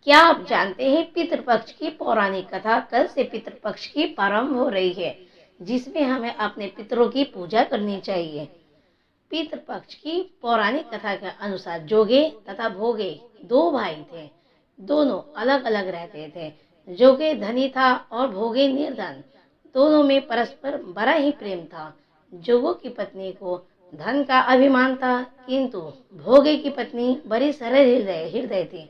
क्या आप जानते हैं पितृपक्ष की पौराणिक कथा? कल से पितृपक्ष की प्रारंभ हो रही है, जिसमें हमें अपने पितरों की पूजा करनी चाहिए। पितृपक्ष की पौराणिक कथा के अनुसार जोगे तथा भोगे दो भाई थे। दोनों अलग अलग रहते थे। जोगे धनी था और भोगे निर्धन। दोनों में परस्पर बड़ा ही प्रेम था। जोगों की पत्नी को धन का अभिमान था, किंतु भोगे की पत्नी बड़ी सरल हृदय थी।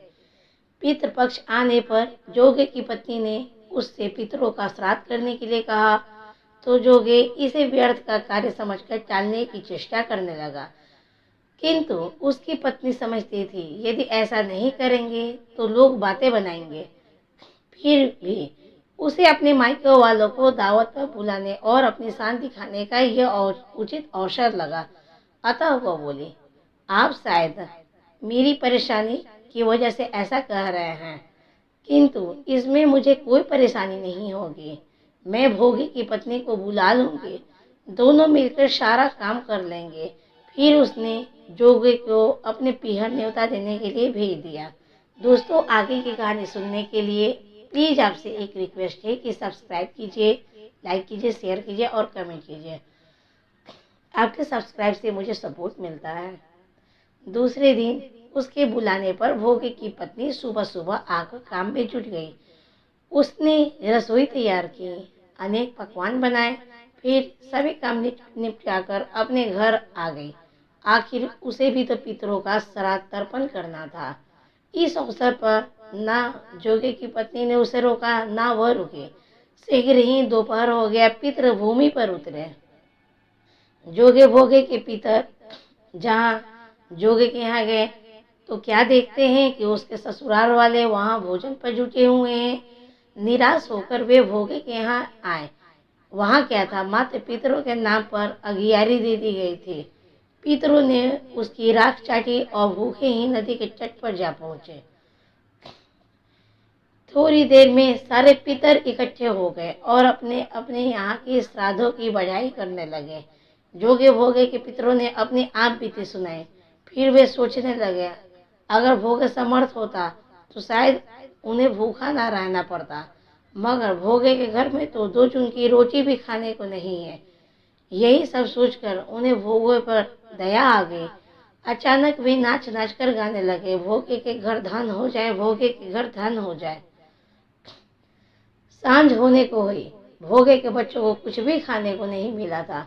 पितृपक्ष आने पर जोगे की पत्नी ने उससे पितरों का श्राद्ध करने के लिए कहा, तो जोगे इसे व्यर्थ का कार्य समझकर टालने की चेष्टा करने लगा। किंतु उसकी पत्नी समझती थी, यदि ऐसा नहीं करेंगे तो लोग बातें बनाएंगे। फिर भी उसे अपने मायके वालों को दावत पर बुलाने और अपनी शान दिखाने का यह उचित अवसर लगा। अतः वह बोली, आप शायद मेरी परेशानी की वजह से ऐसा कह रहे हैं, किंतु इसमें मुझे कोई परेशानी नहीं होगी। मैं भोगी की पत्नी को बुला लूंगी, दोनों मिलकर सारा काम कर लेंगे। फिर उसने जोगे को अपने पीहर न्योता देने के लिए भेज दिया। दोस्तों, आगे की कहानी सुनने के लिए प्लीज आपसे एक रिक्वेस्ट है कि सब्सक्राइब कीजिए, लाइक कीजिए, शेयर कीजिए और कमेंट कीजिए। आपके सब्सक्राइब से मुझे सपोर्ट मिलता है। दूसरे दिन उसके बुलाने पर भोगे की पत्नी सुबह सुबह आकर काम में जुट गई। उसने रसोई तैयार की, अनेक पकवान बनाए, फिर सभी काम निपटाकर अपने घर आ गई। आखिर उसे भी तो पितरों का श्राद्ध तर्पण करना था। इस अवसर पर ना जोगे की पत्नी ने उसे रोका, ना वह रुके। शीघ्र ही दोपहर हो गया। पितृ भूमि पर उतरे। जोगे भोगे के पितर जहाँ जोगे के यहाँ गए तो क्या देखते हैं कि उसके ससुराल वाले वहाँ भोजन पर जुटे हुए हैं। निराश होकर वे भोगे के यहाँ आए। वहाँ क्या था, मात्र पितरों के नाम पर अगियारी दे दी गई थी। पितरों ने उसकी राख चाटी और भूखे ही नदी के तट पर जा पहुंचे। थोड़ी देर में सारे पितर इकट्ठे हो गए और अपने अपने यहाँ की श्राद्धों की बड़ाई करने लगे। जोगे भोगे के पितरों ने अपनी आप बीती सुनाई। फिर वे सोचने लगे, अगर भोगे समर्थ होता तो शायद उन्हें भूखा ना रहना पड़ता, मगर भोगे के घर में तो दो चुन की रोटी भी खाने को नहीं है। यही सब सोचकर उन्हें भोगे पर दया आ गई। अचानक वे नाच नाच कर गाने लगे, भोगे के घर धन हो जाए, भोगे के घर धन हो जाए। सांझ होने को हुई। भोगे के बच्चों को कुछ भी खाने को नहीं मिला था।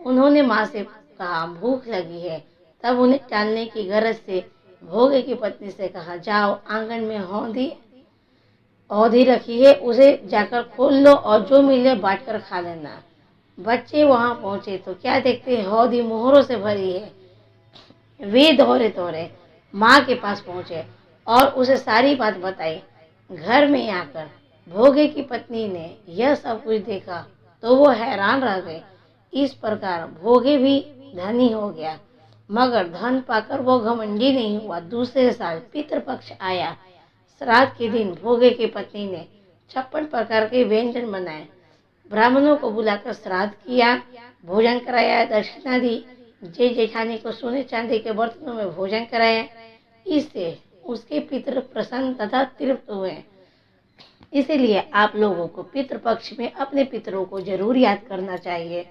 उन्होंने माँ से कहा, भूख लगी है। तब उन्हें टालने की गरज से भोगे की पत्नी से कहा, जाओ आंगन में औधी रखी है, उसे जाकर खोल लो और जो मिले बांट कर खा लेना। बच्चे वहां पहुंचे तो क्या देखते, हौदी मोहरों से भरी है। वे दौड़े दौड़े माँ के पास पहुंचे और उसे सारी बात बताई। घर में आकर भोगे की पत्नी ने यह सब कुछ देखा तो वो हैरान रह गई। इस प्रकार भोगे भी धनी हो गया, मगर धन पाकर वो घमंडी नहीं हुआ। दूसरे साल पितृपक्ष आया। श्राद्ध के दिन भोगे की पत्नी ने 56 प्रकार के व्यंजन बनाए। ब्राह्मणों को बुलाकर श्राद्ध किया, भोजन कराया, दक्षिणा दी। जे जेठानी को सोने चांदी के बर्तनों में भोजन कराया। इससे उसके पितृ प्रसन्न तथा तृप्त हुए। इसीलिए आप लोगों को पितृपक्ष में अपने पितरों को जरूर याद करना चाहिए,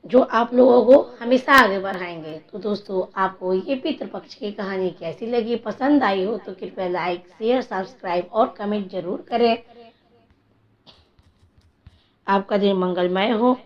जो आप लोगों को हमेशा आगे बढ़ाएंगे। तो दोस्तों, आपको ये पितृपक्ष की कहानी कैसी लगी? पसंद आई हो तो कृपया लाइक, शेयर, सब्सक्राइब और कमेंट जरूर करें। आपका दिन मंगलमय हो।